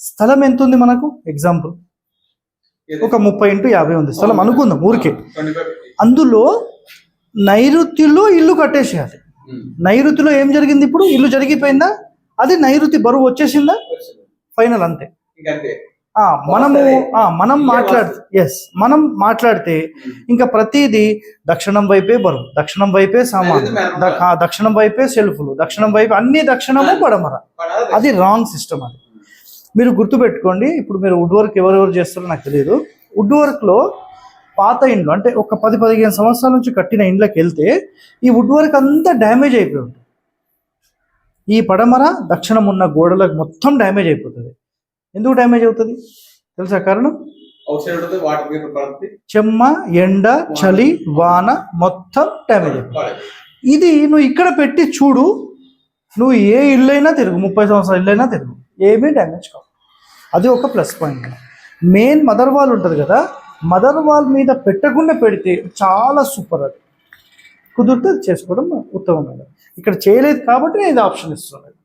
స్థలం ఎంత ఉంది మనకు? ఎగ్జాంపుల్ ఒక 30x50 ఉంది స్థలం అనుకుందాం ఊరికే. అందులో నైరుతిలో ఇల్లు కట్టేసేయాలి. నైరుతిలో ఏం జరిగింది? ఇప్పుడు ఇల్లు జరిగిపోయిందా? అది నైరుతి బరువు వచ్చేసిందా? ఫైనల్ అంతే. మనం మాట్లాడితే ఇంకా ప్రతిదీ దక్షిణం వైపే బరువు, దక్షిణం వైపే సామాను, దక్షిణం వైపే సెల్ఫ్లు, దక్షిణం వైపు అన్ని దక్షిణము పడమర. అది రాంగ్ సిస్టమ్. అది మీరు గుర్తుపెట్టుకోండి. ఇప్పుడు మీరు వుడ్ వర్క్ ఎవరెవరు చేస్తారో నాకు తెలియదు. వుడ్ వర్క్లో పాత ఇండ్లు అంటే ఒక 10-15 సంవత్సరాల నుంచి కట్టిన ఇండ్లకి వెళ్తే ఈ వుడ్ వర్క్ అంతా డ్యామేజ్ అయిపోయి ఉంటుంది. ఈ పడమర దక్షిణం ఉన్న గోడలకు మొత్తం డ్యామేజ్ అయిపోతుంది. ఎందుకు డ్యామేజ్ అవుతుంది తెలుసా కారణం? చెమ్మ, ఎండ, చలి, వాన మొత్తం డ్యామేజ్ అయిపోతుంది. ఇది నువ్వు ఇక్కడ పెట్టి చూడు, నువ్వు ఏ ఇల్లు అయినా తిరుగు, 30 సంవత్సరాల ఇల్లు అయినా తిరుగు, ఏమీ డ్యామేజ్ కావు. అది ఒక plus point. Main mother wall ఉంటుంది కదా, మదర్ వాల్ మీద పెట్టకుండా పెడితే చాలా సూపర్. అది కుదిరితే చేసుకోవడం ఉత్తమమైన. ఇక్కడ చేయలేదు కాబట్టి నేను ఇది ఆప్షన్ ఇస్తున్నాను.